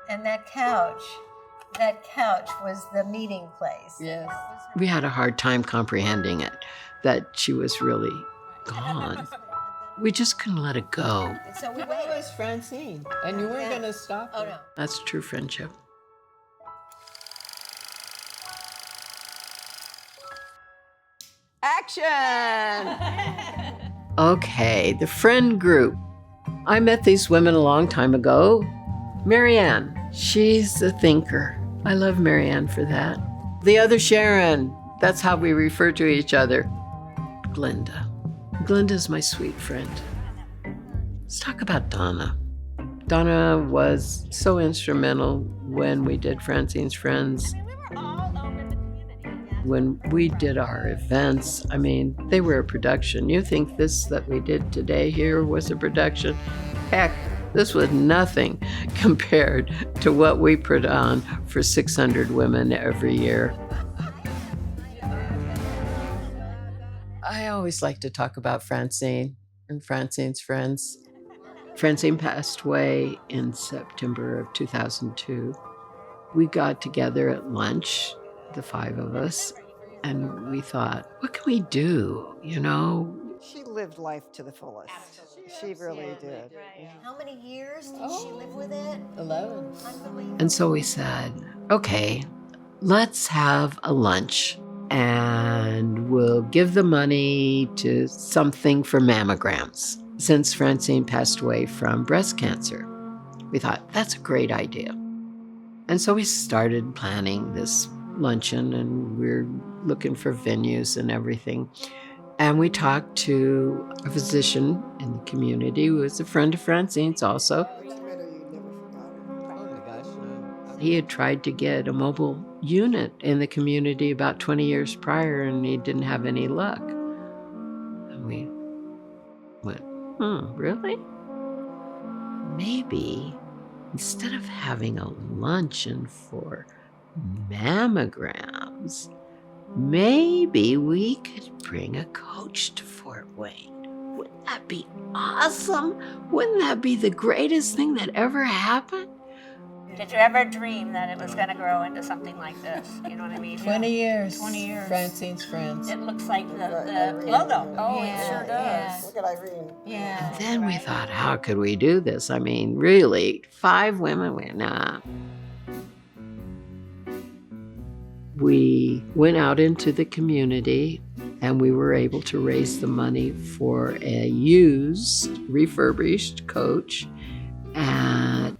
And that couch was the meeting place. Yes. We had a hard time comprehending it, that she was really gone. We just couldn't let it go. So we That waited. was Francine, and you weren't going to stop her. Oh, no. That's true friendship. Action! Okay, the friend group. I met these women a long time ago. Marianne, she's a thinker. I love Marianne for that. The other Sharon, that's how we refer to each other. Glenda. Glenda's my sweet friend. Let's talk about Donna. Donna was so instrumental when we did Francine's Friends. When we did our events, I mean, they were a production. You think this that we did today here was a production? Heck, this was nothing compared to what we put on for 600 women every year. I always like to talk about Francine and Francine's Friends. Francine passed away in September of 2002. We got together at lunch, the five of us, and we thought, what can we do, you know? She lived life to the fullest. She really did. How many years did she live with it? 11. Unbelievable. And so we said, okay, let's have a lunch and we'll give the money to something for mammograms. Since Francine passed away from breast cancer, we thought that's a great idea. And so we started planning this luncheon and we're looking for venues and everything. And we talked to a physician in the community who was a friend of Francine's also. Oh my gosh, no. He had tried to get a mobile unit in the community about 20 years prior and he didn't have any luck. And we went, really? Maybe instead of having a luncheon for mammograms, maybe we could bring a coach to Fort Wayne. Wouldn't that be awesome? Wouldn't that be the greatest thing that ever happened? Did you ever dream that it was going to grow into something like this? You know what I mean? 20 years. 20 years. Francine's Friends. It looks like the Irene. logo. Oh, it sure does. Look at Irene. Yeah. And then we thought, how could we do this? I mean, really, 5 women, We went out into the community and we were able to raise the money for a used, refurbished coach at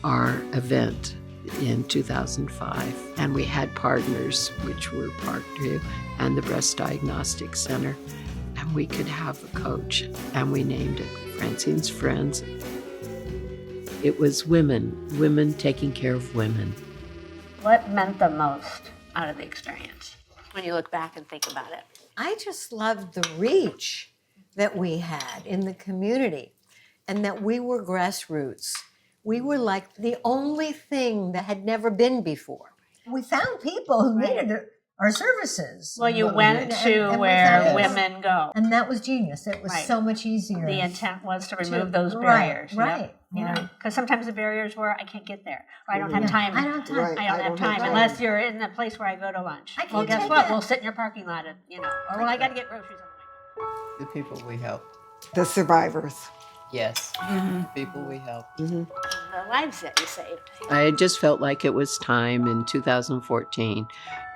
our event in 2005. And we had partners, which were Parkview and the Breast Diagnostic Center. And we could have a coach, and we named it Francine's Friends. It was women taking care of women. What meant the most out of the experience when you look back and think about it? I just loved the reach that we had in the community and that we were grassroots. We were like the only thing that had never been before. We found people who needed our services. Well, you went to and we where found- women go. And that was genius. It was Right. so much easier. The intent was to remove those Right, barriers. right, You know, right. because sometimes the barriers were, I can't get there, or I don't have time. I don't have time. Right. I don't have time unless you're in the place where I go to lunch. I can't Well, guess take what? that. We'll sit in your parking lot, and or well, I got to get groceries. The people we help. The survivors. Yes. The people we help. The lives that you saved. I just felt like it was time in 2014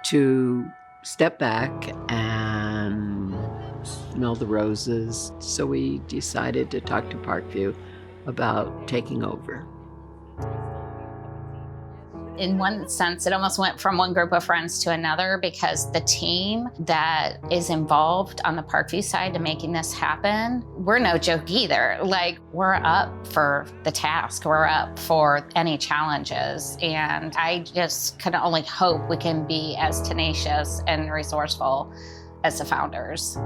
to step back and smell the roses. So we decided to talk to Parkview about taking over. In one sense, it almost went from one group of friends to another because the team that is involved on the Parkview side to making this happen, we're no joke either. Like, we're up for the task. We're up for any challenges. And I just can only hope we can be as tenacious and resourceful as the founders.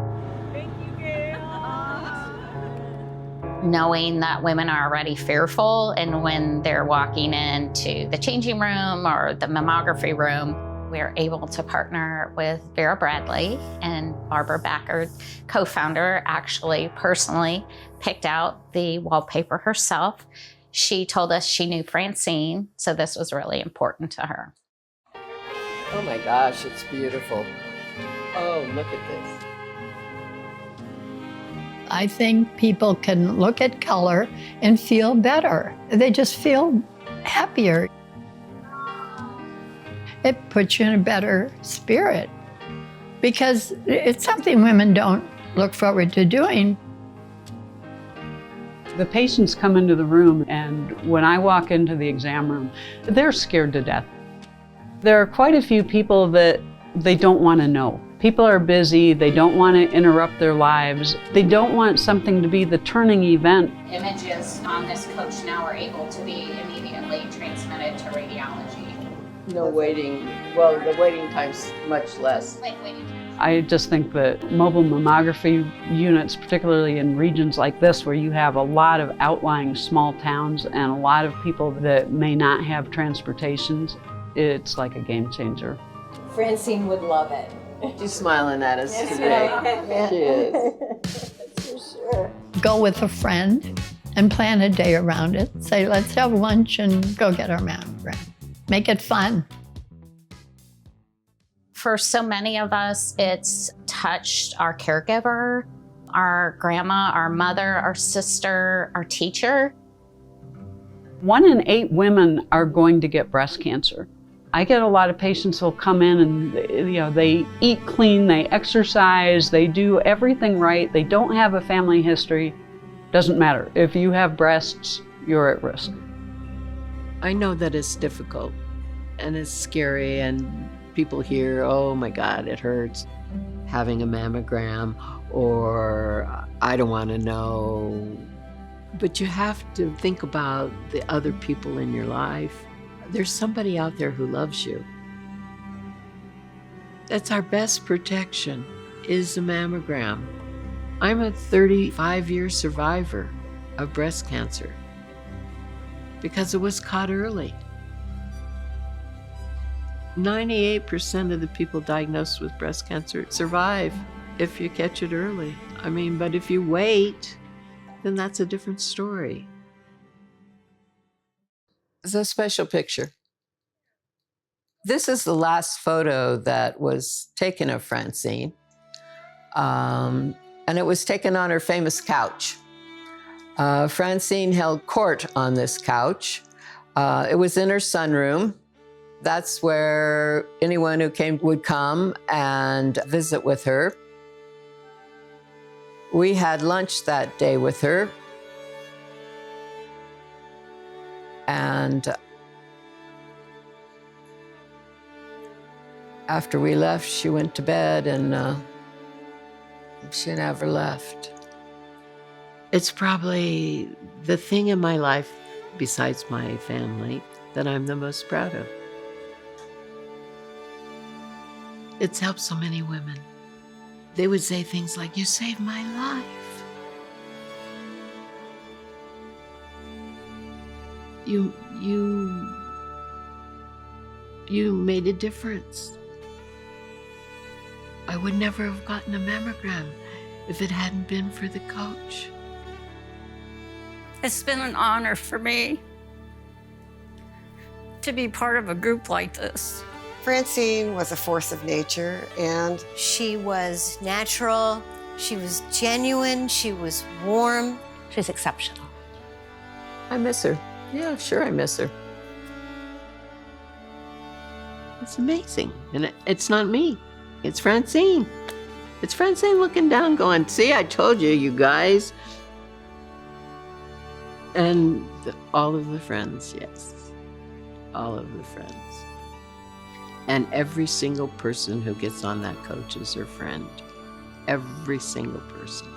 Knowing that women are already fearful, and when they're walking into the changing room or the mammography room, we're able to partner with Vera Bradley, and Barbara Backer, co-founder, actually personally picked out the wallpaper herself She told us she knew Francine, so this was really important to her. Oh my gosh, it's beautiful. Oh, look at this. I think people can look at color and feel better. They just feel happier. It puts you in a better spirit because it's something women don't look forward to doing. The patients come into the room, and when I walk into the exam room, they're scared to death. There are quite a few people that they don't want to know. People are busy, they don't want to interrupt their lives. They don't want something to be the turning event. Images on this coach now are able to be immediately transmitted to radiology. No waiting. Well, the waiting time's much less. I just think that mobile mammography units, particularly in regions like this where you have a lot of outlying small towns and a lot of people that may not have transportations, it's like a game changer. Francine would love it. She's smiling at us today. She is. Go with a friend and plan a day around it. Say, let's have lunch and go get our mammogram. Make it fun. For so many of us, it's touched our caregiver, our grandma, our mother, our sister, our teacher. 1 in 8 women are going to get breast cancer. I get a lot of patients who'll come in and they eat clean, they exercise, they do everything right, they don't have a family history. Doesn't matter. If you have breasts, you're at risk. I know that it's difficult and it's scary, and people hear, oh my God, it hurts having a mammogram, or I don't want to know. But you have to think about the other people in your life. There's somebody out there who loves you. That's our best protection, is a mammogram. I'm a 35-year survivor of breast cancer because it was caught early. 98% of the people diagnosed with breast cancer survive if you catch it early. But if you wait, then that's a different story. It's a special picture. This is the last photo that was taken of Francine. And it was taken on her famous couch. Francine held court on this couch. It was in her sunroom. That's where anyone who came would come and visit with her. We had lunch that day with her. And after we left, she went to bed, and she never left. It's probably the thing in my life, besides my family, that I'm the most proud of. It's helped so many women. They would say things like, "You saved my life. You made a difference. I would never have gotten a mammogram if it hadn't been for the coach." It's been an honor for me to be part of a group like this. Francine was a force of nature, and She was natural, she was genuine, she was warm. She's exceptional. I miss her. Yeah, sure, I miss her. It's amazing. And it's not me. It's Francine. It's Francine looking down going, "See, I told you, you guys." And all of the friends, yes. All of the friends. And every single person who gets on that coach is her friend. Every single person.